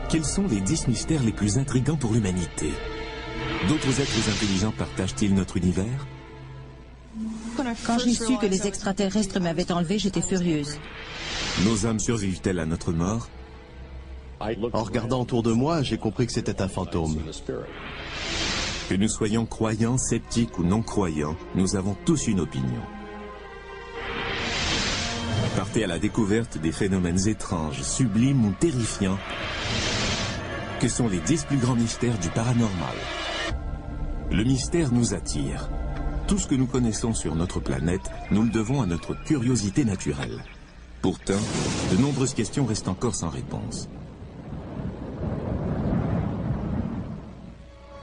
Quels sont les 10 mystères les plus intrigants pour l'humanité? D'autres êtres intelligents partagent-ils notre univers? Quand j'ai su que les extraterrestres m'avaient enlevé, j'étais furieuse. Nos âmes survivent-elles à notre mort? En regardant autour de moi, j'ai compris que c'était un fantôme. Que nous soyons croyants, sceptiques ou non-croyants, nous avons tous une opinion. Partez à la découverte des phénomènes étranges, sublimes ou terrifiants, que sont les 10 plus grands mystères du paranormal. Le mystère nous attire. Tout ce que nous connaissons sur notre planète, nous le devons à notre curiosité naturelle. Pourtant, de nombreuses questions restent encore sans réponse.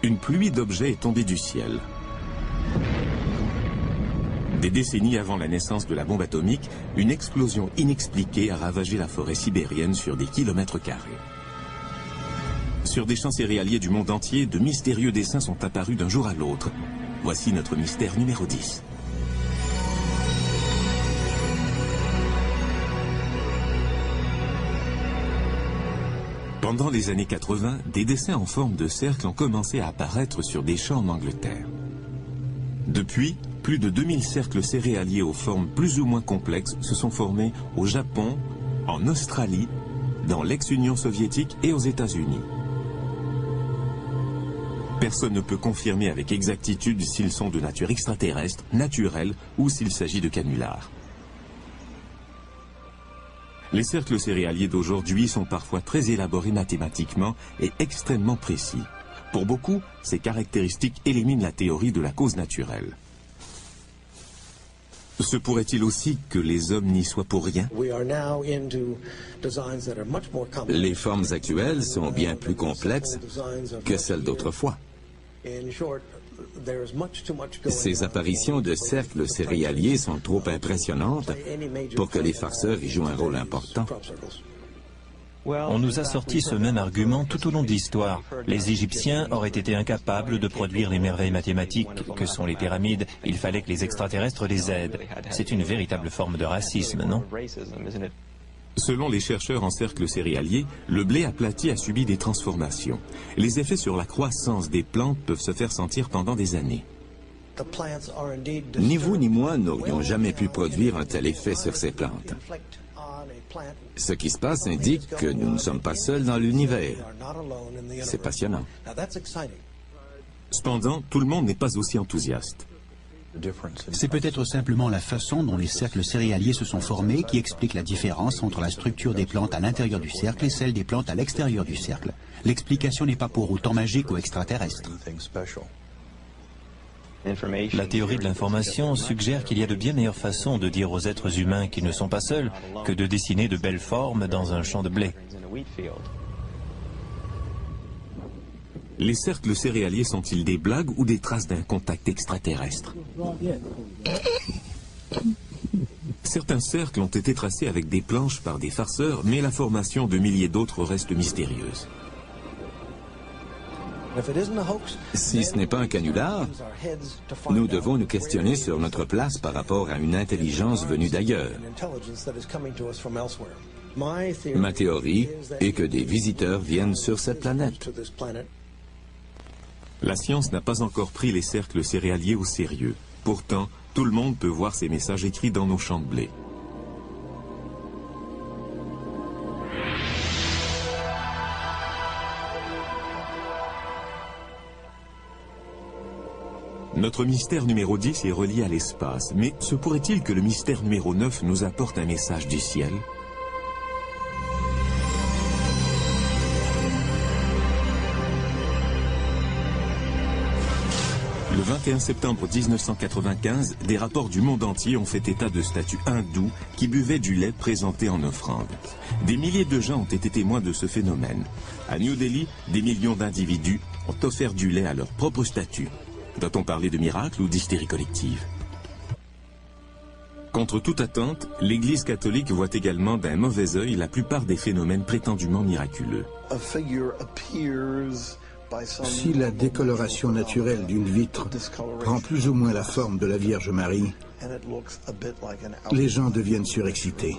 Une pluie d'objets est tombée du ciel. Des décennies avant la naissance de la bombe atomique, une explosion inexpliquée a ravagé la forêt sibérienne sur des kilomètres carrés. Sur des champs céréaliers du monde entier, de mystérieux dessins sont apparus d'un jour à l'autre. Voici notre mystère numéro 10. Pendant les années 80, des dessins en forme de cercle ont commencé à apparaître sur des champs en Angleterre. Depuis, plus de 2000 cercles céréaliers aux formes plus ou moins complexes se sont formés au Japon, en Australie, dans l'ex-Union soviétique et aux États-Unis. Personne ne peut confirmer avec exactitude s'ils sont de nature extraterrestre, naturelle ou s'il s'agit de canulars. Les cercles céréaliers d'aujourd'hui sont parfois très élaborés mathématiquement et extrêmement précis. Pour beaucoup, ces caractéristiques éliminent la théorie de la cause naturelle. Se pourrait-il aussi que les hommes n'y soient pour rien? Les formes actuelles sont bien plus complexes que celles d'autrefois. Ces apparitions de cercles céréaliers sont trop impressionnantes pour que les farceurs y jouent un rôle important. On nous a sorti ce même argument tout au long de l'histoire. Les Égyptiens auraient été incapables de produire les merveilles mathématiques que sont les pyramides. Il fallait que les extraterrestres les aident. C'est une véritable forme de racisme, non? Selon les chercheurs en cercles céréaliers, le blé aplati a subi des transformations. Les effets sur la croissance des plantes peuvent se faire sentir pendant des années. Ni vous ni moi n'aurions jamais pu produire un tel effet sur ces plantes. Ce qui se passe indique que nous ne sommes pas seuls dans l'univers. C'est passionnant. Cependant, tout le monde n'est pas aussi enthousiaste. C'est peut-être simplement la façon dont les cercles céréaliers se sont formés qui explique la différence entre la structure des plantes à l'intérieur du cercle et celle des plantes à l'extérieur du cercle. L'explication n'est pas pour autant magique ou extraterrestre. La théorie de l'information suggère qu'il y a de bien meilleures façons de dire aux êtres humains qu'ils ne sont pas seuls que de dessiner de belles formes dans un champ de blé. Les cercles céréaliers sont-ils des blagues ou des traces d'un contact extraterrestre? Certains cercles ont été tracés avec des planches par des farceurs, mais la formation de milliers d'autres reste mystérieuse. Si ce n'est pas un canular, nous devons nous questionner sur notre place par rapport à une intelligence venue d'ailleurs. Ma théorie est que des visiteurs viennent sur cette planète. La science n'a pas encore pris les cercles céréaliers au sérieux. Pourtant, tout le monde peut voir ces messages écrits dans nos champs de blé. Notre mystère numéro 10 est relié à l'espace, mais se pourrait-il que le mystère numéro 9 nous apporte un message du ciel ? Le 21 septembre 1995, des rapports du monde entier ont fait état de statues hindoues qui buvaient du lait présenté en offrande. Des milliers de gens ont été témoins de ce phénomène. À New Delhi, des millions d'individus ont offert du lait à leur propre statue. Doit-on parler de miracle ou d'hystérie collective? Contre toute attente, l'Église catholique voit également d'un mauvais œil la plupart des phénomènes prétendument miraculeux. Si la décoloration naturelle d'une vitre prend plus ou moins la forme de la Vierge Marie, les gens deviennent surexcités.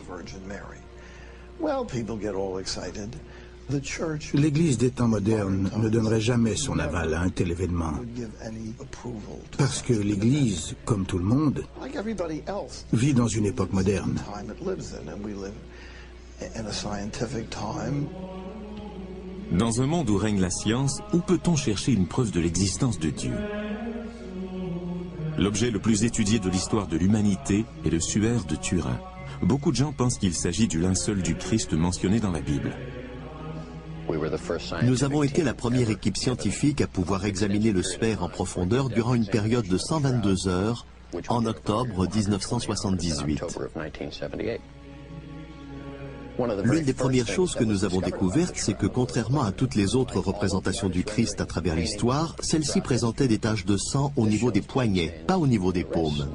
L'Église des temps modernes ne donnerait jamais son aval à un tel événement. Parce que l'Église, comme tout le monde, vit dans une époque moderne. Dans un monde où règne la science, où peut-on chercher une preuve de l'existence de Dieu? L'objet le plus étudié de l'histoire de l'humanité est le suaire de Turin. Beaucoup de gens pensent qu'il s'agit du linceul du Christ mentionné dans la Bible. Nous avons été la première équipe scientifique à pouvoir examiner le suaire en profondeur durant une période de 122 heures en octobre 1978. L'une des premières choses que nous avons découvertes, c'est que contrairement à toutes les autres représentations du Christ à travers l'histoire, celle-ci présentait des taches de sang au niveau des poignets, pas au niveau des paumes.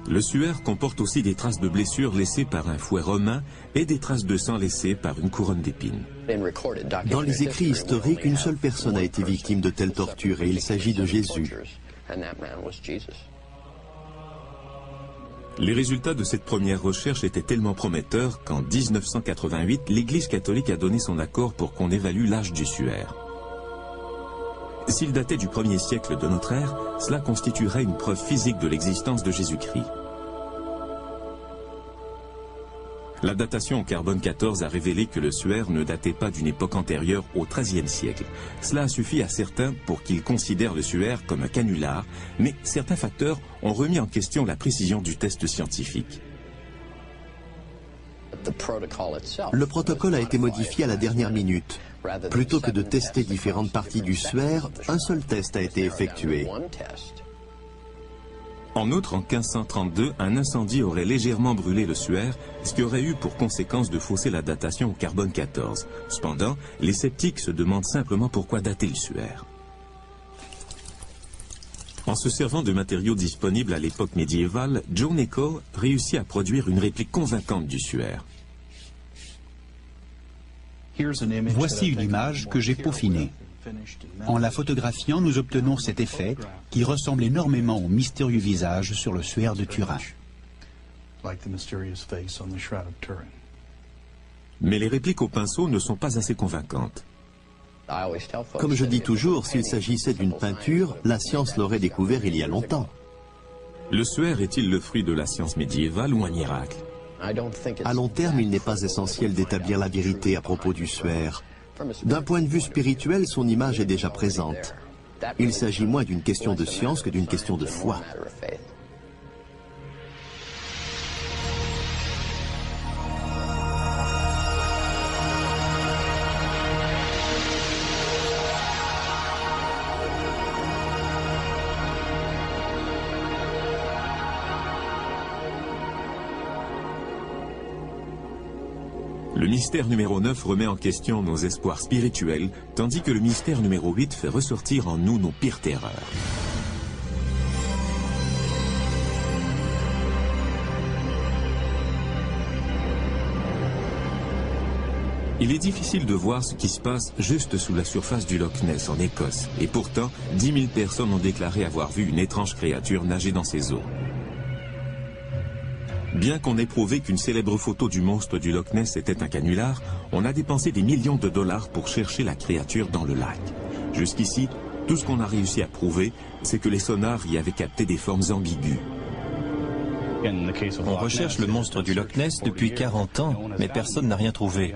Le suaire comporte aussi des traces de blessures laissées par un fouet romain et des traces de sang laissées par une couronne d'épines. Dans les écrits historiques, une seule personne a été victime de telles tortures et il s'agit de Jésus. Les résultats de cette première recherche étaient tellement prometteurs qu'en 1988, l'Église catholique a donné son accord pour qu'on évalue l'âge du suaire. S'il datait du 1er siècle de notre ère, cela constituerait une preuve physique de l'existence de Jésus-Christ. La datation au carbone 14 a révélé que le suaire ne datait pas d'une époque antérieure au XIIIe siècle. Cela a suffi à certains pour qu'ils considèrent le suaire comme un canular, mais certains facteurs ont remis en question la précision du test scientifique. Le protocole a été modifié à la dernière minute. Plutôt que de tester différentes parties du suaire, un seul test a été effectué. En outre, en 1532, un incendie aurait légèrement brûlé le suaire, ce qui aurait eu pour conséquence de fausser la datation au carbone 14. Cependant, les sceptiques se demandent simplement pourquoi dater le suaire. En se servant de matériaux disponibles à l'époque médiévale, Joe Nickell réussit à produire une réplique convaincante du suaire. Voici une image que j'ai peaufinée. En la photographiant, nous obtenons cet effet qui ressemble énormément au mystérieux visage sur le suaire de Turin. Mais les répliques au pinceau ne sont pas assez convaincantes. Comme je dis toujours, s'il s'agissait d'une peinture, la science l'aurait découvert il y a longtemps. Le suaire est-il le fruit de la science médiévale ou un miracle? À long terme, il n'est pas essentiel d'établir la vérité à propos du suaire. D'un point de vue spirituel, son image est déjà présente. Il s'agit moins d'une question de science que d'une question de foi. Le mystère numéro 9 remet en question nos espoirs spirituels, tandis que le mystère numéro 8 fait ressortir en nous nos pires terreurs. Il est difficile de voir ce qui se passe juste sous la surface du Loch Ness en Écosse, et pourtant 10 000 personnes ont déclaré avoir vu une étrange créature nager dans ces eaux. Bien qu'on ait prouvé qu'une célèbre photo du monstre du Loch Ness était un canular, on a dépensé des millions de dollars pour chercher la créature dans le lac. Jusqu'ici, tout ce qu'on a réussi à prouver, c'est que les sonars y avaient capté des formes ambiguës. On recherche le monstre du Loch Ness depuis 40 ans, mais personne n'a rien trouvé.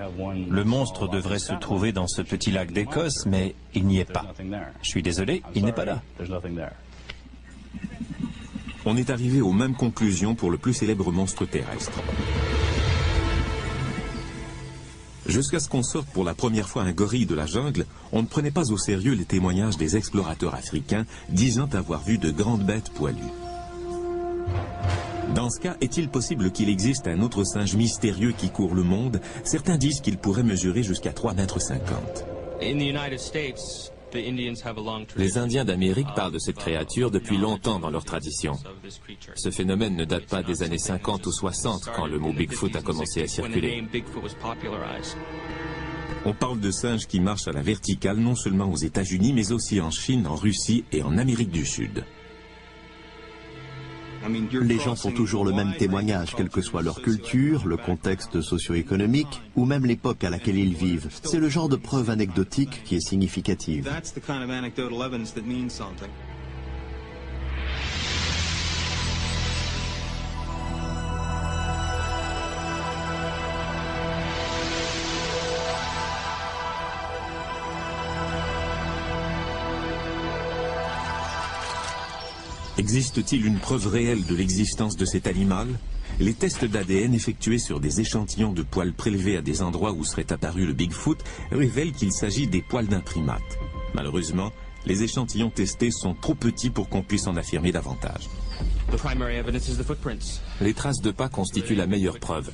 Le monstre devrait se trouver dans ce petit lac d'Écosse, mais il n'y est pas. Je suis désolé, il n'est pas là. On est arrivé aux mêmes conclusions pour le plus célèbre monstre terrestre. Jusqu'à ce qu'on sorte pour la première fois un gorille de la jungle, on ne prenait pas au sérieux les témoignages des explorateurs africains disant avoir vu de grandes bêtes poilues. Dans ce cas, est-il possible qu'il existe un autre singe mystérieux qui court le monde? Certains disent qu'il pourrait mesurer jusqu'à 3,50 m. Les Indiens d'Amérique parlent de cette créature depuis longtemps dans leur tradition. Ce phénomène ne date pas des années 50 ou 60 quand le mot Bigfoot a commencé à circuler. On parle de singes qui marchent à la verticale non seulement aux États-Unis mais aussi en Chine, en Russie et en Amérique du Sud. Les gens font toujours le même témoignage, quelle que soit leur culture, le contexte socio-économique ou même l'époque à laquelle ils vivent. C'est le genre de preuve anecdotique qui est significative. Existe-t-il une preuve réelle de l'existence de cet animal? Les tests d'ADN effectués sur des échantillons de poils prélevés à des endroits où serait apparu le Bigfoot révèlent qu'il s'agit des poils d'un primate. Malheureusement, les échantillons testés sont trop petits pour qu'on puisse en affirmer davantage. Les traces de pas constituent la meilleure preuve.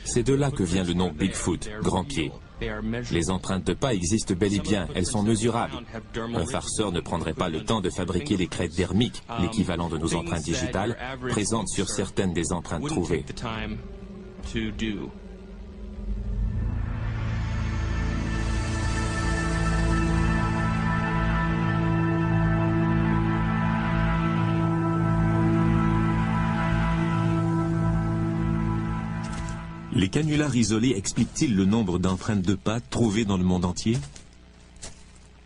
C'est de là que vient le nom Bigfoot, grand pied. Les empreintes de pas existent bel et bien, elles sont mesurables. Un farceur ne prendrait pas le temps de fabriquer les crêtes dermiques, l'équivalent de nos empreintes digitales, présentes sur certaines des empreintes trouvées. Les canulars isolés expliquent-ils le nombre d'empreintes de pas trouvées dans le monde entier?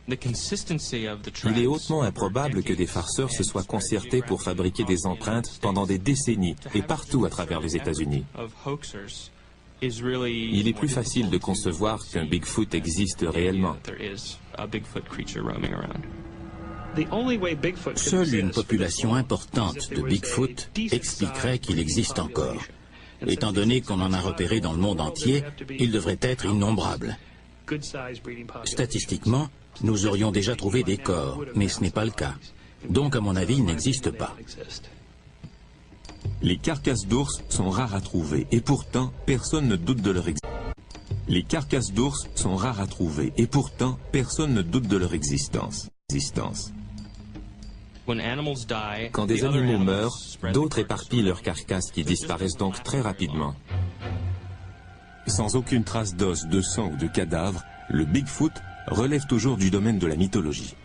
Il est hautement improbable que des farceurs se soient concertés pour fabriquer des empreintes pendant des décennies et partout à travers les États-Unis. Il est plus facile de concevoir qu'un Bigfoot existe réellement. Seule une population importante de Bigfoot expliquerait qu'il existe encore. Étant donné qu'on en a repéré dans le monde entier, il devrait être innombrable. Statistiquement, nous aurions déjà trouvé des corps, mais ce n'est pas le cas. Donc, à mon avis, il n'existe pas. Les carcasses d'ours sont rares à trouver, et pourtant, personne ne doute de leur existence. Les carcasses d'ours sont rares à trouver, et pourtant, personne ne doute de leur existence. Quand des animaux meurent, d'autres éparpillent leurs carcasses qui disparaissent donc très rapidement. Sans aucune trace d'os, de sang ou de cadavre, le Bigfoot relève toujours du domaine de la mythologie.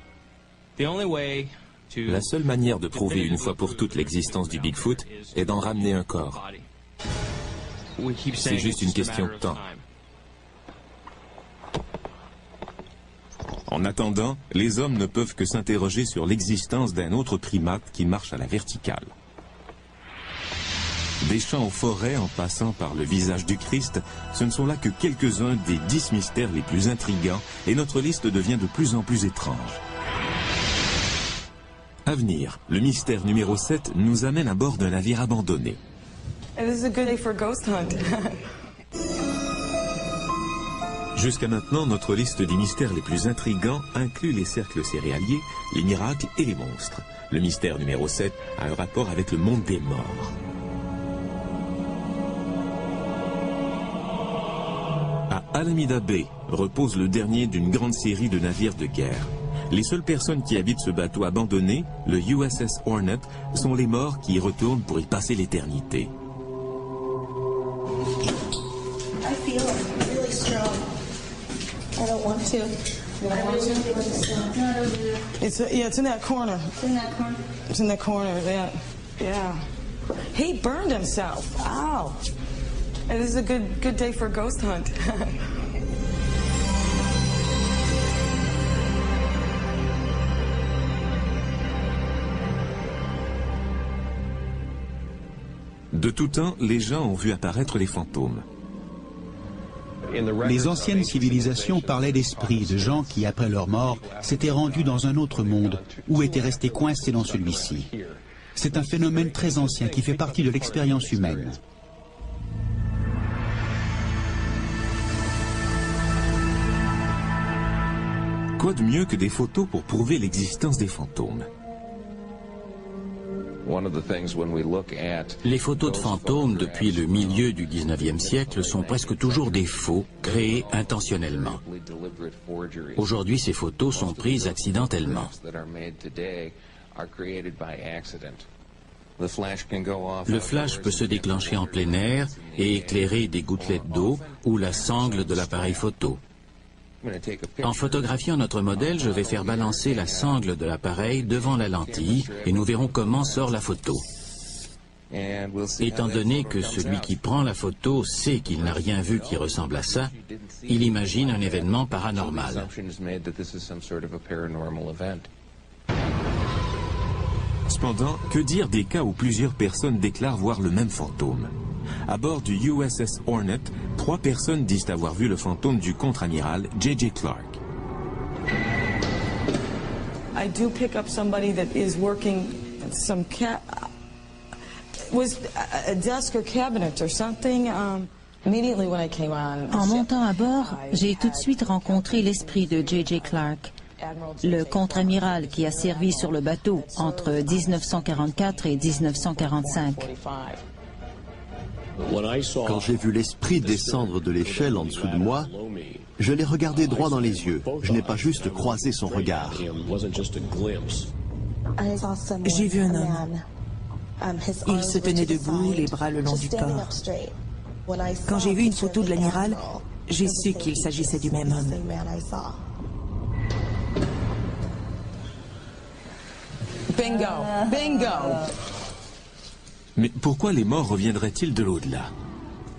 La seule manière de prouver une fois pour toutes l'existence du Bigfoot est d'en ramener un corps. C'est juste une question de temps. En attendant, les hommes ne peuvent que s'interroger sur l'existence d'un autre primate qui marche à la verticale. Des champs aux forêts en passant par le visage du Christ, ce ne sont là que quelques-uns des 10 mystères les plus intrigants et notre liste devient de plus en plus étrange. À venir, le mystère numéro 7 nous amène à bord d'un navire abandonné. Jusqu'à maintenant, notre liste des mystères les plus intrigants inclut les cercles céréaliers, les miracles et les monstres. Le mystère numéro 7 a un rapport avec le monde des morts. À Alameda Bay repose le dernier d'une grande série de navires de guerre. Les seules personnes qui habitent ce bateau abandonné, le USS Hornet, sont les morts qui y retournent pour y passer l'éternité. I don't want to. It's in that corner. It's in that corner. It's in that corner. Yeah. He burned himself. Ow. And this is a good day for a ghost hunt. De tout temps, les gens ont vu apparaître les fantômes. Les anciennes civilisations parlaient d'esprits, de gens qui, après leur mort, s'étaient rendus dans un autre monde ou étaient restés coincés dans celui-ci. C'est un phénomène très ancien qui fait partie de l'expérience humaine. Quoi de mieux que des photos pour prouver l'existence des fantômes? Les photos de fantômes depuis le milieu du 19e siècle sont presque toujours des faux, créés intentionnellement. Aujourd'hui, ces photos sont prises accidentellement. Le flash peut se déclencher en plein air et éclairer des gouttelettes d'eau ou la sangle de l'appareil photo. En photographiant notre modèle, je vais faire balancer la sangle de l'appareil devant la lentille et nous verrons comment sort la photo. Étant donné que celui qui prend la photo sait qu'il n'a rien vu qui ressemble à ça, il imagine un événement paranormal. Cependant, que dire des cas où plusieurs personnes déclarent voir le même fantôme? À bord du USS Hornet, 3 personnes disent avoir vu le fantôme du contre-amiral J.J. Clark. I do pick up somebody that is working some was a desk or cabinet or something. Immediately when I came on. En montant à bord, j'ai tout de suite rencontré l'esprit de J.J. Clark, le contre-amiral qui a servi sur le bateau entre 1944 et 1945. Quand j'ai vu l'esprit descendre de l'échelle en dessous de moi, je l'ai regardé droit dans les yeux. Je n'ai pas juste croisé son regard. J'ai vu un homme. Il se tenait debout, les bras le long du corps. Quand j'ai vu une photo de l'amiral, j'ai su qu'il s'agissait du même homme. Bingo! Bingo! Mais pourquoi les morts reviendraient-ils de l'au-delà?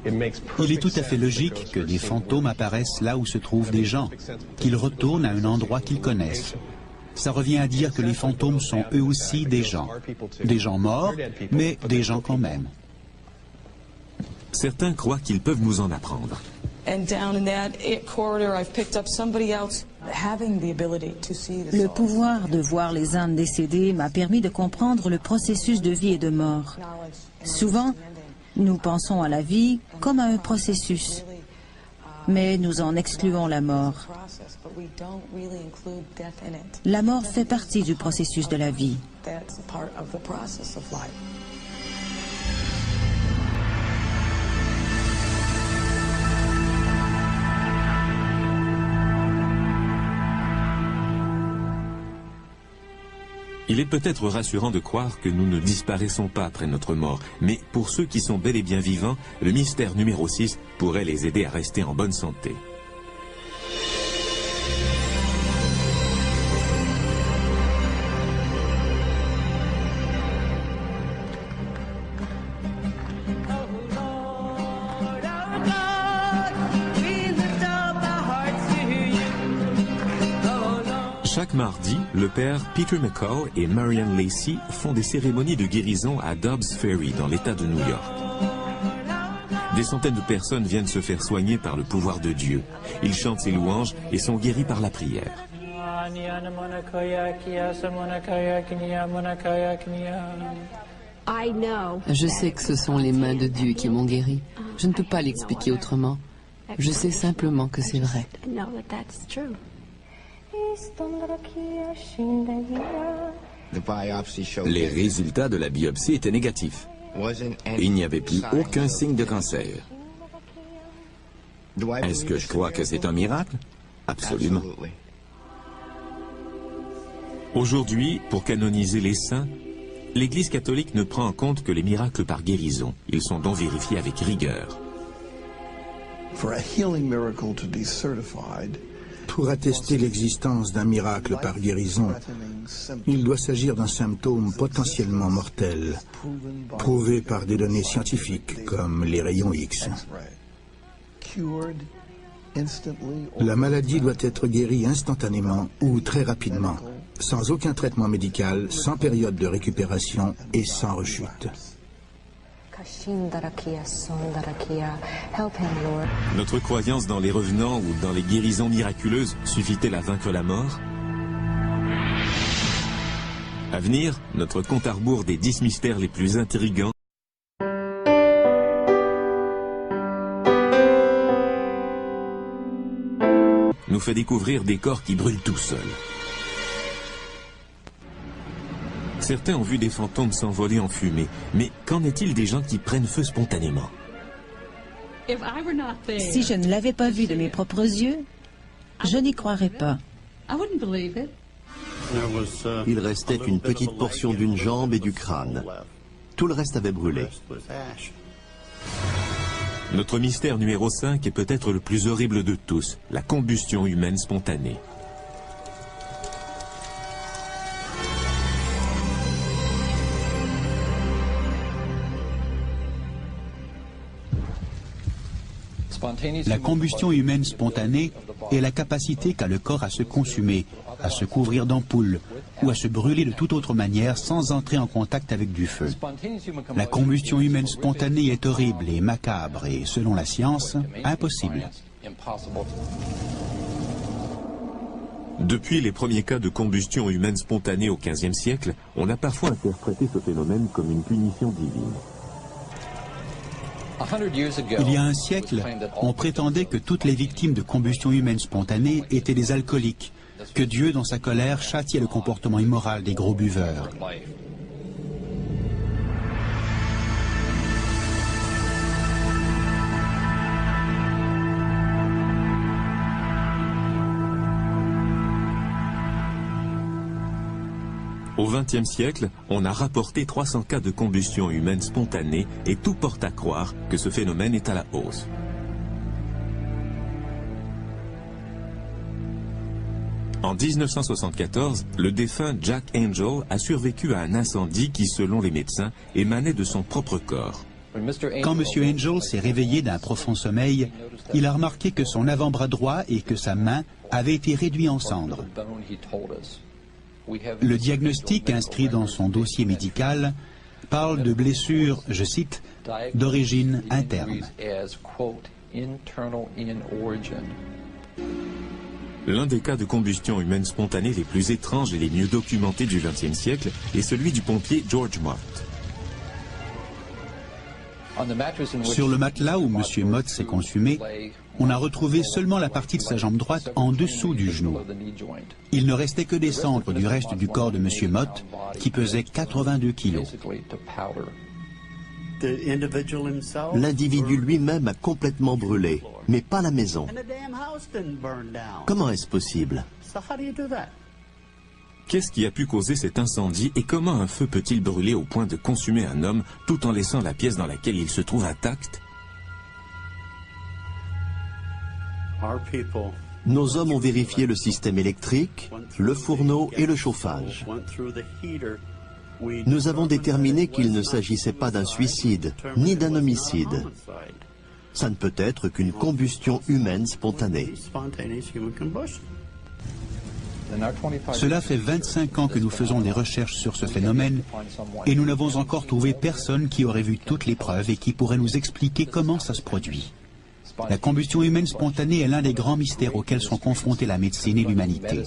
Il est tout à fait logique que des fantômes apparaissent là où se trouvent des gens, qu'ils retournent à un endroit qu'ils connaissent. Ça revient à dire que les fantômes sont eux aussi des gens morts, mais des gens quand même. Certains croient qu'ils peuvent nous en apprendre. Le pouvoir de voir les âmes décédées m'a permis de comprendre le processus de vie et de mort. Souvent, nous pensons à la vie comme à un processus, mais nous en excluons la mort. La mort fait partie du processus de la vie. Il est peut-être rassurant de croire que nous ne disparaissons pas après notre mort, mais pour ceux qui sont bel et bien vivants, le mystère numéro 6 pourrait les aider à rester en bonne santé. Chaque mardi, le père Peter McCall et Marianne Lacey font des cérémonies de guérison à Dobbs Ferry, dans l'État de New York. Des centaines de personnes viennent se faire soigner par le pouvoir de Dieu. Ils chantent ses louanges et sont guéris par la prière. Je sais que ce sont les mains de Dieu qui m'ont guéri. Je ne peux pas l'expliquer autrement. Je sais simplement que c'est vrai. Les résultats de la biopsie étaient négatifs. Il n'y avait plus aucun signe de cancer. Est-ce que je crois que c'est un miracle? Absolument. Aujourd'hui, pour canoniser les saints, l'Église catholique ne prend en compte que les miracles par guérison. Ils sont donc vérifiés avec rigueur. Pour attester l'existence d'un miracle par guérison, il doit s'agir d'un symptôme potentiellement mortel, prouvé par des données scientifiques comme les rayons X. La maladie doit être guérie instantanément ou très rapidement, sans aucun traitement médical, sans période de récupération et sans rechute. Notre croyance dans les revenants ou dans les guérisons miraculeuses suffit-elle à vaincre la mort? À venir, notre compte à rebours des 10 mystères les plus intrigants nous fait découvrir des corps qui brûlent tout seuls. Certains ont vu des fantômes s'envoler en fumée, mais qu'en est-il des gens qui prennent feu spontanément? Si je ne l'avais pas vu de mes propres yeux, je n'y croirais pas. Il restait une petite portion d'une jambe et du crâne. Tout le reste avait brûlé. Notre mystère numéro 5 est peut-être le plus horrible de tous, la combustion humaine spontanée. La combustion humaine spontanée est la capacité qu'a le corps à se consumer, à se couvrir d'ampoules ou à se brûler de toute autre manière sans entrer en contact avec du feu. La combustion humaine spontanée est horrible et macabre et, selon la science, impossible. Depuis les premiers cas de combustion humaine spontanée au XVe siècle, on a parfois interprété ce phénomène comme une punition divine. Il y a un siècle, on prétendait que toutes les victimes de combustion humaine spontanée étaient des alcooliques, que Dieu, dans sa colère, châtiait le comportement immoral des gros buveurs. Au XXe siècle, on a rapporté 300 cas de combustion humaine spontanée et tout porte à croire que ce phénomène est à la hausse. En 1974, le défunt Jack Angel a survécu à un incendie qui, selon les médecins, émanait de son propre corps. Quand M. Angel s'est réveillé d'un profond sommeil, il a remarqué que son avant-bras droit et que sa main avaient été réduits en cendres. Le diagnostic inscrit dans son dossier médical parle de blessures, je cite, d'origine interne. L'un des cas de combustion humaine spontanée les plus étranges et les mieux documentés du XXe siècle est celui du pompier George Mott. Sur le matelas où M. Mott s'est consumé, on a retrouvé seulement la partie de sa jambe droite en dessous du genou. Il ne restait que des cendres du reste du corps de M. Mott, qui pesait 82 kilos. L'individu lui-même a complètement brûlé, mais pas la maison. Comment est-ce possible? Qu'est-ce qui a pu causer cet incendie et comment un feu peut-il brûler au point de consumer un homme tout en laissant la pièce dans laquelle il se trouve intacte? Nos hommes ont vérifié le système électrique, le fourneau et le chauffage. Nous avons déterminé qu'il ne s'agissait pas d'un suicide, ni d'un homicide. Ça ne peut être qu'une combustion humaine spontanée. Cela fait 25 ans que nous faisons des recherches sur ce phénomène et nous n'avons encore trouvé personne qui aurait vu toutes les preuves et qui pourrait nous expliquer comment ça se produit. La combustion humaine spontanée est l'un des grands mystères auxquels sont confrontés la médecine et l'humanité.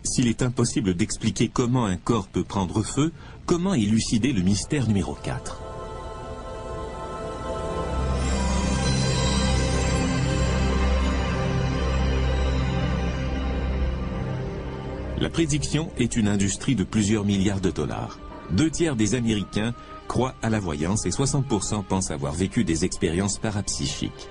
S'il est impossible d'expliquer comment un corps peut prendre feu, comment élucider le mystère numéro 4? La prédiction est une industrie de plusieurs milliards de dollars. 2/3 des Américains croient à la voyance et 60% pensent avoir vécu des expériences parapsychiques.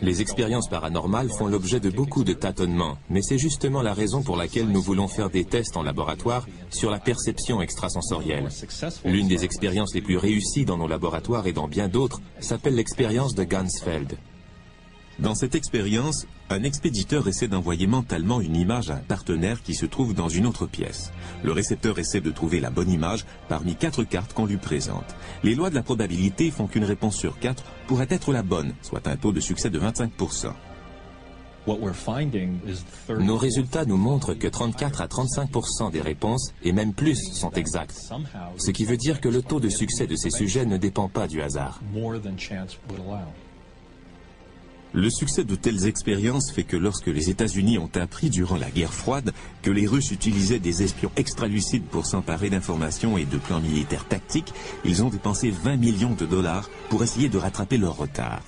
Les expériences paranormales font l'objet de beaucoup de tâtonnements, mais c'est justement la raison pour laquelle nous voulons faire des tests en laboratoire sur la perception extrasensorielle. L'une des expériences les plus réussies dans nos laboratoires et dans bien d'autres s'appelle l'expérience de Ganzfeld. Dans cette expérience, un expéditeur essaie d'envoyer mentalement une image à un partenaire qui se trouve dans une autre pièce. Le récepteur essaie de trouver la bonne image parmi 4 cartes qu'on lui présente. Les lois de la probabilité font qu'une réponse sur 4 pourrait être la bonne, soit un taux de succès de 25%. Nos résultats nous montrent que 34 à 35% des réponses, et même plus, sont exactes. Ce qui veut dire que le taux de succès de ces sujets ne dépend pas du hasard. Le succès de telles expériences fait que lorsque les États-Unis ont appris durant la guerre froide que les Russes utilisaient des espions extralucides pour s'emparer d'informations et de plans militaires tactiques, ils ont dépensé 20 millions de dollars pour essayer de rattraper leur retard.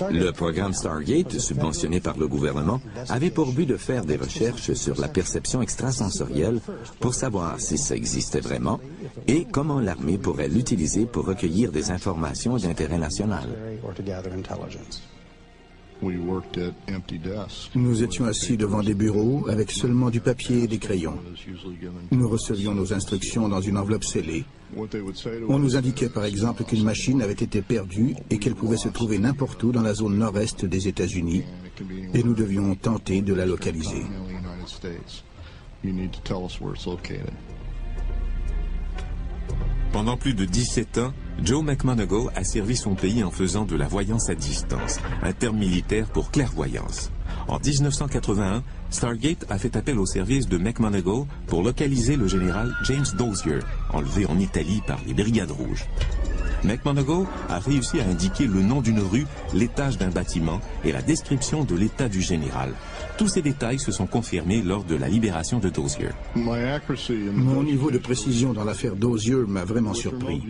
Le programme Stargate, subventionné par le gouvernement, avait pour but de faire des recherches sur la perception extrasensorielle pour savoir si ça existait vraiment et comment l'armée pourrait l'utiliser pour recueillir des informations d'intérêt national. Nous étions assis devant des bureaux avec seulement du papier et des crayons. Nous recevions nos instructions dans une enveloppe scellée. On nous indiquait par exemple qu'une machine avait été perdue et qu'elle pouvait se trouver n'importe où dans la zone nord-est des États-Unis et nous devions tenter de la localiser. Pendant plus de 17 ans, Joe McMoneagle a servi son pays en faisant de la voyance à distance, un terme militaire pour clairvoyance. En 1981, Stargate a fait appel au service de McMoneagle pour localiser le général James Dozier, enlevé en Italie par les Brigades Rouges. McMoneagle a réussi à indiquer le nom d'une rue, l'étage d'un bâtiment et la description de l'état du général. Tous ces détails se sont confirmés lors de la libération de Dozier. Mon niveau de précision dans l'affaire Dozier m'a vraiment surpris.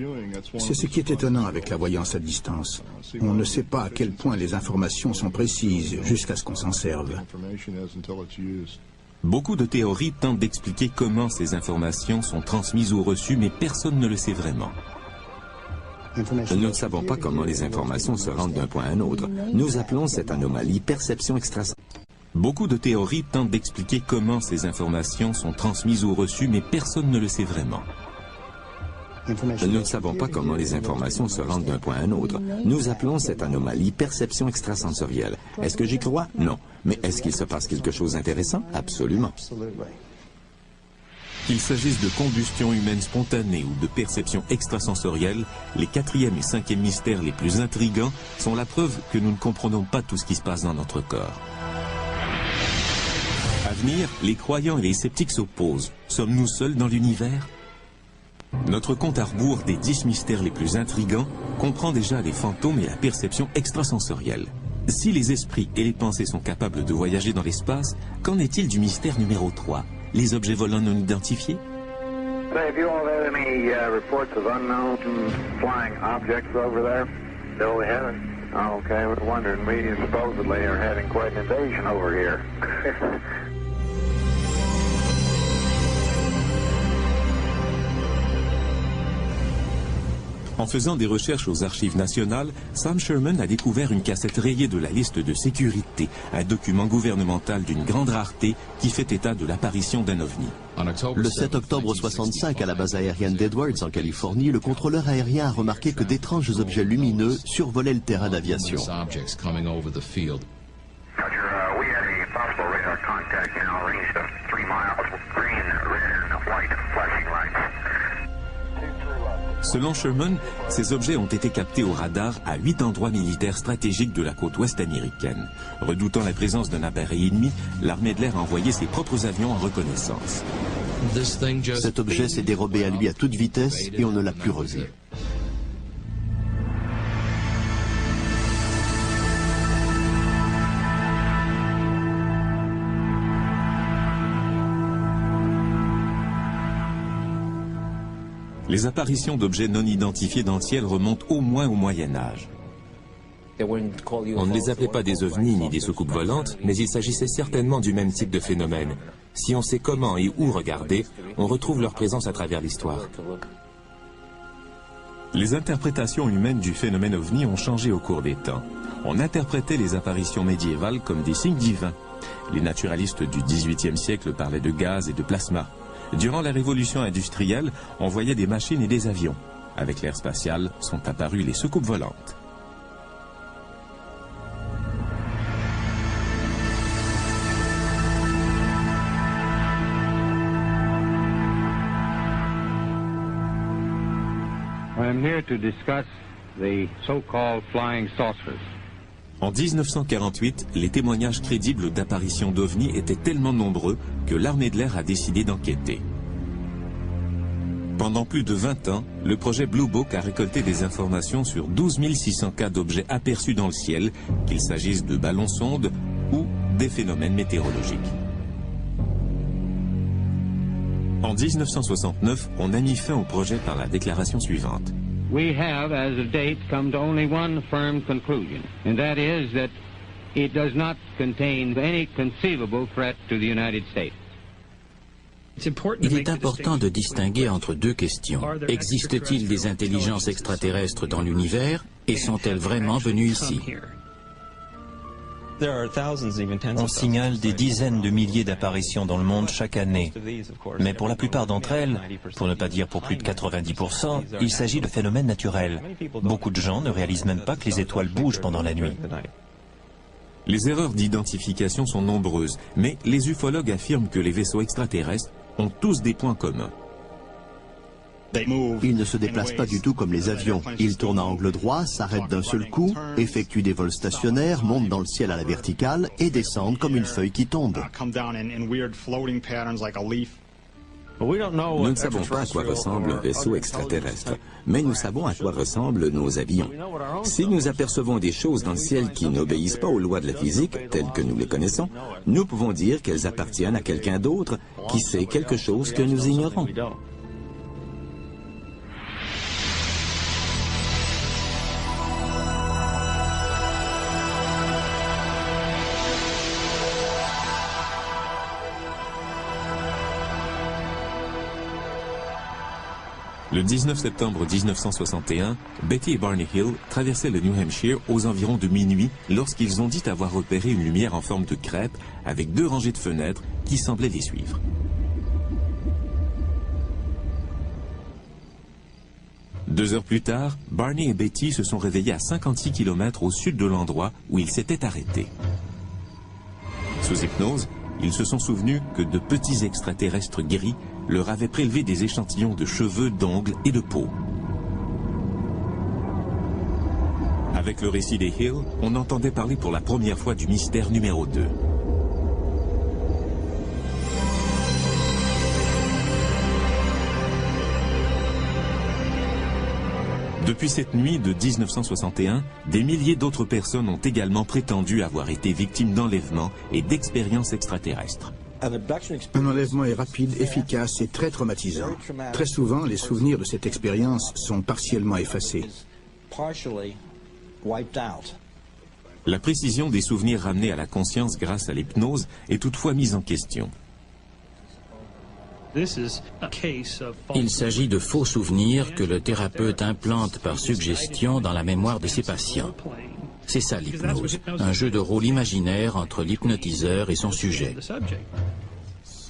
C'est ce qui est étonnant avec la voyance à distance. On ne sait pas à quel point les informations sont précises jusqu'à ce qu'on s'en serve. Beaucoup de théories tentent d'expliquer comment ces informations sont transmises ou reçues, mais personne ne le sait vraiment. Nous ne savons pas comment les informations se rendent d'un point à un autre. Nous appelons cette anomalie perception extrasensorielle. Beaucoup de théories tentent d'expliquer comment ces informations sont transmises ou reçues, mais personne ne le sait vraiment. Nous ne savons pas comment les informations se rendent d'un point à un autre. Nous appelons cette anomalie perception extrasensorielle. Est-ce que j'y crois? Non. Mais est-ce qu'il se passe quelque chose d'intéressant? Absolument. Qu'il s'agisse de combustion humaine spontanée ou de perception extrasensorielle, les 4e et 5e mystères les plus intrigants sont la preuve que nous ne comprenons pas tout ce qui se passe dans notre corps. À venir, les croyants et les sceptiques s'opposent. Sommes-nous seuls dans l'univers? Notre compte à rebours des 10 mystères les plus intrigants comprend déjà les fantômes et la perception extrasensorielle. Si les esprits et les pensées sont capables de voyager dans l'espace, qu'en est-il du mystère numéro 3? Les objets volants non identifiés? Have you all had any reports of unknown flying objects over there? No, we haven't. Oh, okay, I was wondering. We supposedly are having quite an invasion over here. En faisant des recherches aux archives nationales, Sam Sherman a découvert une cassette rayée de la liste de sécurité, un document gouvernemental d'une grande rareté qui fait état de l'apparition d'un ovni. Le 7 octobre 65, à la base aérienne d'Edwards, en Californie, le contrôleur aérien a remarqué que d'étranges objets lumineux survolaient le terrain d'aviation. Selon Sherman, ces objets ont été captés au radar à 8 endroits militaires stratégiques de la côte ouest américaine. Redoutant la présence d'un appareil ennemi, l'armée de l'air a envoyé ses propres avions en reconnaissance. Cet objet s'est dérobé à lui à toute vitesse et on ne l'a plus revu. Les apparitions d'objets non identifiés dans le ciel remontent au moins au Moyen-Âge. On ne les appelait pas des ovnis ni des soucoupes volantes, mais il s'agissait certainement du même type de phénomène. Si on sait comment et où regarder, on retrouve leur présence à travers l'histoire. Les interprétations humaines du phénomène ovni ont changé au cours des temps. On interprétait les apparitions médiévales comme des signes divins. Les naturalistes du XVIIIe siècle parlaient de gaz et de plasma. Durant la révolution industrielle, on voyait des machines et des avions. Avec l'ère spatiale, sont apparues les soucoupes volantes. I'm here to discuss the so-called flying saucers. En 1948, les témoignages crédibles d'apparitions d'ovnis étaient tellement nombreux que l'armée de l'air a décidé d'enquêter. Pendant plus de 20 ans, le projet Blue Book a récolté des informations sur 12 600 cas d'objets aperçus dans le ciel, qu'il s'agisse de ballons-sondes ou des phénomènes météorologiques. En 1969, on a mis fin au projet par la déclaration suivante. we have, as of date, come to only one firm conclusion, and that is that it does not contain any conceivable threat to the United States. Il est important de distinguer entre deux questions. Existe-t-il des intelligences extraterrestres dans l'univers et sont-elles vraiment venues ici? On signale des dizaines de milliers d'apparitions dans le monde chaque année. Mais pour la plupart d'entre elles, pour ne pas dire pour plus de 90%, il s'agit de phénomènes naturels. Beaucoup de gens ne réalisent même pas que les étoiles bougent pendant la nuit. Les erreurs d'identification sont nombreuses, mais les ufologues affirment que les vaisseaux extraterrestres ont tous des points communs. Ils ne se déplacent pas du tout comme les avions. Ils tournent à angle droit, s'arrêtent d'un seul coup, effectuent des vols stationnaires, montent dans le ciel à la verticale et descendent comme une feuille qui tombe. Nous ne savons pas à quoi ressemble un vaisseau extraterrestre, mais nous savons à quoi ressemblent nos avions. Si nous apercevons des choses dans le ciel qui n'obéissent pas aux lois de la physique, telles que nous les connaissons, nous pouvons dire qu'elles appartiennent à quelqu'un d'autre qui sait quelque chose que nous ignorons. Le 19 septembre 1961, Betty et Barney Hill traversaient le New Hampshire aux environs de minuit lorsqu'ils ont dit avoir repéré une lumière en forme de crêpe avec 2 rangées de fenêtres qui semblaient les suivre. Deux heures plus tard, Barney et Betty se sont réveillés à 56 km au sud de l'endroit où ils s'étaient arrêtés. Sous hypnose, ils se sont souvenus que de petits extraterrestres gris leur avaient prélevé des échantillons de cheveux, d'ongles et de peau. Avec le récit des Hill, on entendait parler pour la première fois du mystère numéro 2. Depuis cette nuit de 1961, des milliers d'autres personnes ont également prétendu avoir été victimes d'enlèvements et d'expériences extraterrestres. Un enlèvement est rapide, efficace et très traumatisant. Très souvent, les souvenirs de cette expérience sont partiellement effacés. La précision des souvenirs ramenés à la conscience grâce à l'hypnose est toutefois mise en question. Il s'agit de faux souvenirs que le thérapeute implante par suggestion dans la mémoire de ses patients. C'est ça l'hypnose, un jeu de rôle imaginaire entre l'hypnotiseur et son sujet.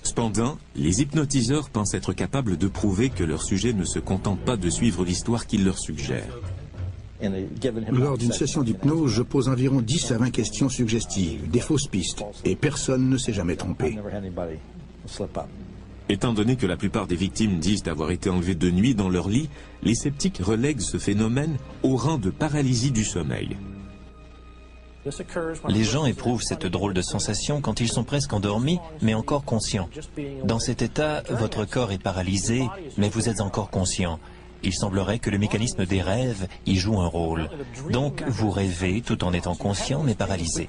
Cependant, les hypnotiseurs pensent être capables de prouver que leur sujet ne se contente pas de suivre l'histoire qu'ils leur suggèrent. Lors d'une session d'hypnose, je pose environ 10 à 20 questions suggestives, des fausses pistes, et personne ne s'est jamais trompé. Étant donné que la plupart des victimes disent avoir été enlevées de nuit dans leur lit, les sceptiques relèguent ce phénomène au rang de paralysie du sommeil. Les gens éprouvent cette drôle de sensation quand ils sont presque endormis, mais encore conscients. Dans cet état, votre corps est paralysé, mais vous êtes encore conscient. Il semblerait que le mécanisme des rêves y joue un rôle. Donc, vous rêvez tout en étant conscient, mais paralysé.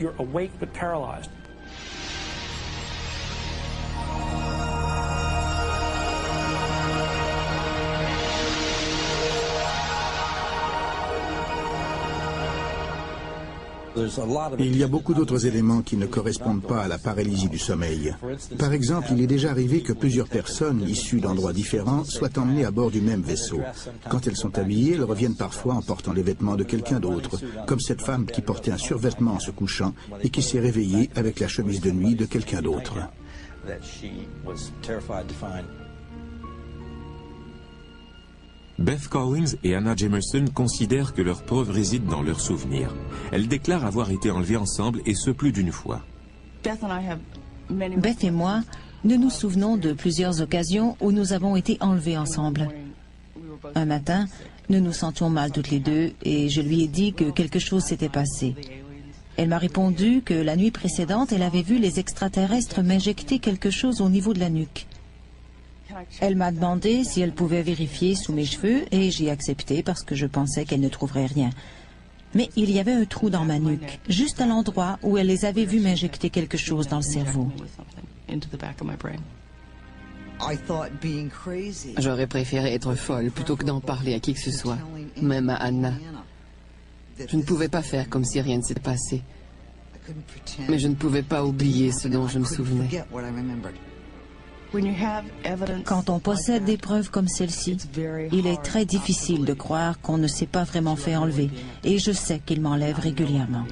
Il y a beaucoup d'autres éléments qui ne correspondent pas à la paralysie du sommeil. Par exemple, il est déjà arrivé que plusieurs personnes issues d'endroits différents soient emmenées à bord du même vaisseau. Quand elles sont habillées, elles reviennent parfois en portant les vêtements de quelqu'un d'autre, comme cette femme qui portait un survêtement en se couchant et qui s'est réveillée avec la chemise de nuit de quelqu'un d'autre. Beth Collins et Anna Jamerson considèrent que leurs preuves résident dans leurs souvenirs. Elles déclarent avoir été enlevées ensemble et ce plus d'une fois. Beth et moi, nous nous souvenons de plusieurs occasions où nous avons été enlevés ensemble. Un matin, nous nous sentions mal toutes les deux et je lui ai dit que quelque chose s'était passé. Elle m'a répondu que la nuit précédente, elle avait vu les extraterrestres m'injecter quelque chose au niveau de la nuque. Elle m'a demandé si elle pouvait vérifier sous mes cheveux et j'ai accepté parce que je pensais qu'elle ne trouverait rien. Mais il y avait un trou dans ma nuque, juste à l'endroit où elle les avait vus m'injecter quelque chose dans le cerveau. J'aurais préféré être folle plutôt que d'en parler à qui que ce soit, même à Anna. Je ne pouvais pas faire comme si rien ne s'était passé. Mais je ne pouvais pas oublier ce dont je me souvenais. Quand on possède des preuves comme celle-ci, il est très difficile de croire qu'on ne s'est pas vraiment fait enlever. Et je sais qu'il m'enlève régulièrement.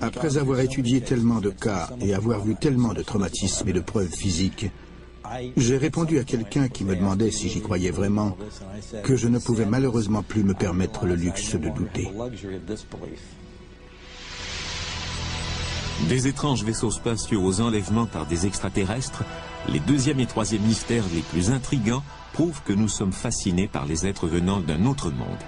Après avoir étudié tellement de cas et avoir vu tellement de traumatismes et de preuves physiques, j'ai répondu à quelqu'un qui me demandait si j'y croyais vraiment que je ne pouvais malheureusement plus me permettre le luxe de douter. Des étranges vaisseaux spatiaux aux enlèvements par des extraterrestres, les deuxième et troisième mystères les plus intrigants prouvent que nous sommes fascinés par les êtres venant d'un autre monde.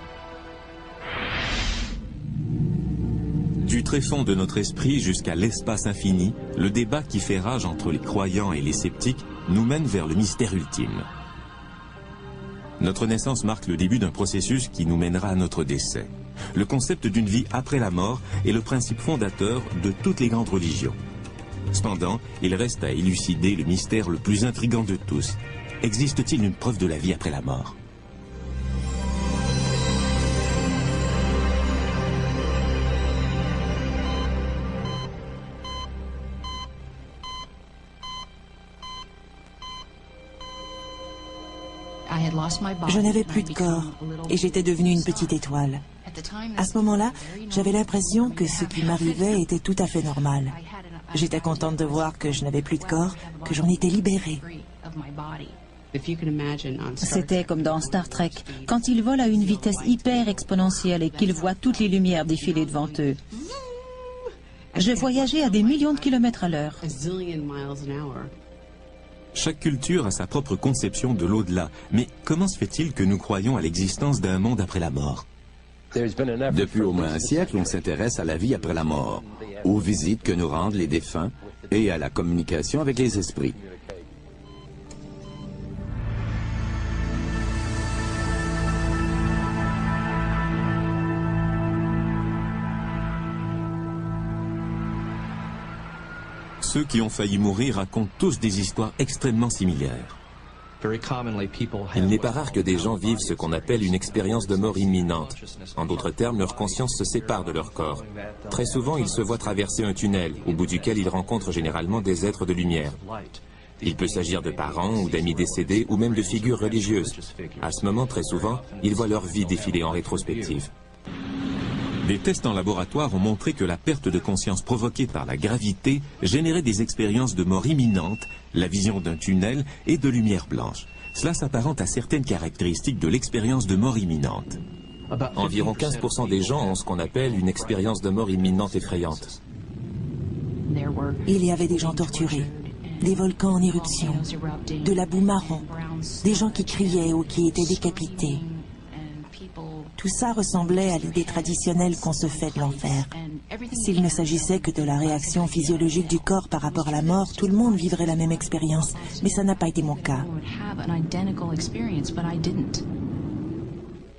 Du tréfonds de notre esprit jusqu'à l'espace infini, le débat qui fait rage entre les croyants et les sceptiques nous mène vers le mystère ultime. Notre naissance marque le début d'un processus qui nous mènera à notre décès. Le concept d'une vie après la mort est le principe fondateur de toutes les grandes religions. Cependant, il reste à élucider le mystère le plus intrigant de tous. Existe-t-il une preuve de la vie après la mort ? Je n'avais plus de corps et j'étais devenue une petite étoile. À ce moment-là, j'avais l'impression que ce qui m'arrivait était tout à fait normal. J'étais contente de voir que je n'avais plus de corps, que j'en étais libérée. C'était comme dans Star Trek, quand ils volent à une vitesse hyper exponentielle et qu'ils voient toutes les lumières défiler devant eux. Je voyageais à des millions de kilomètres à l'heure. Chaque culture a sa propre conception de l'au-delà. Mais comment se fait-il que nous croyons à l'existence d'un monde après la mort ? Depuis au moins un siècle, on s'intéresse à la vie après la mort, aux visites que nous rendent les défunts et à la communication avec les esprits. Ceux qui ont failli mourir racontent tous des histoires extrêmement similaires. Il n'est pas rare que des gens vivent ce qu'on appelle une expérience de mort imminente. En d'autres termes, leur conscience se sépare de leur corps. Très souvent, ils se voient traverser un tunnel, au bout duquel ils rencontrent généralement des êtres de lumière. Il peut s'agir de parents ou d'amis décédés ou même de figures religieuses. À ce moment, très souvent, ils voient leur vie défiler en rétrospective. Des tests en laboratoire ont montré que la perte de conscience provoquée par la gravité générait des expériences de mort imminente, la vision d'un tunnel et de lumière blanche. Cela s'apparente à certaines caractéristiques de l'expérience de mort imminente. Environ 15% des gens ont ce qu'on appelle une expérience de mort imminente effrayante. Il y avait des gens torturés, des volcans en éruption, de la boue marron, des gens qui criaient ou qui étaient décapités. Tout ça ressemblait à l'idée traditionnelle qu'on se fait de l'enfer. S'il ne s'agissait que de la réaction physiologique du corps par rapport à la mort, tout le monde vivrait la même expérience. Mais ça n'a pas été mon cas.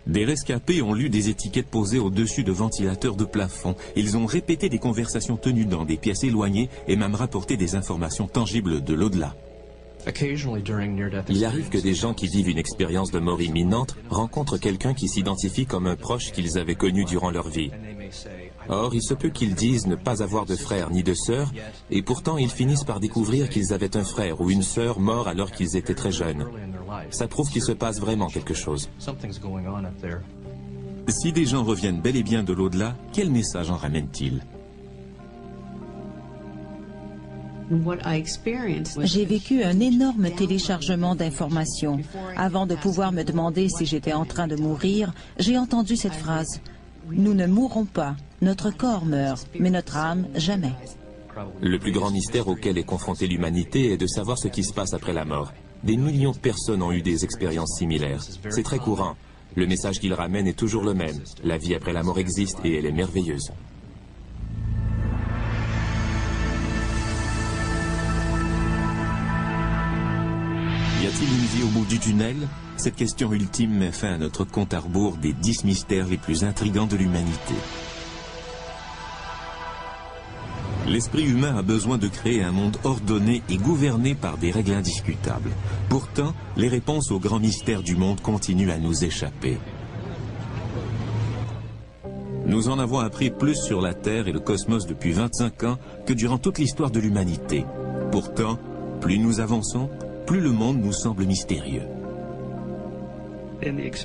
Des rescapés ont lu des étiquettes posées au-dessus de ventilateurs de plafond. Ils ont répété des conversations tenues dans des pièces éloignées et même rapporté des informations tangibles de l'au-delà. Il arrive que des gens qui vivent une expérience de mort imminente rencontrent quelqu'un qui s'identifie comme un proche qu'ils avaient connu durant leur vie. Or, il se peut qu'ils disent ne pas avoir de frère ni de sœur, et pourtant ils finissent par découvrir qu'ils avaient un frère ou une sœur mort alors qu'ils étaient très jeunes. Ça prouve qu'il se passe vraiment quelque chose. Si des gens reviennent bel et bien de l'au-delà, quel message en ramènent-ils ? J'ai vécu un énorme téléchargement d'informations. Avant de pouvoir me demander si j'étais en train de mourir, j'ai entendu cette phrase. Nous ne mourrons pas, notre corps meurt, mais notre âme, jamais. Le plus grand mystère auquel est confrontée l'humanité est de savoir ce qui se passe après la mort. Des millions de personnes ont eu des expériences similaires. C'est très courant. Le message qu'ils ramènent est toujours le même. La vie après la mort existe et elle est merveilleuse. Y a-t-il une vie au bout du tunnel? Cette question ultime met fin à notre compte à rebours des 10 mystères les plus intrigants de l'humanité. L'esprit humain a besoin de créer un monde ordonné et gouverné par des règles indiscutables. Pourtant, les réponses aux grands mystères du monde continuent à nous échapper. Nous en avons appris plus sur la Terre et le cosmos depuis 25 ans que durant toute l'histoire de l'humanité. Pourtant, plus nous avançons, plus le monde nous semble mystérieux.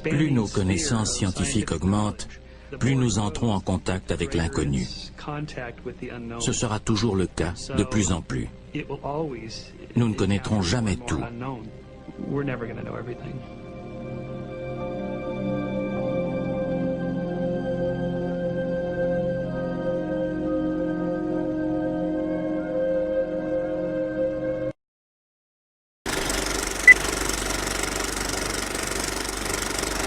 Plus nos connaissances scientifiques augmentent, plus nous entrons en contact avec l'inconnu. Ce sera toujours le cas, de plus en plus. Nous ne connaîtrons jamais tout.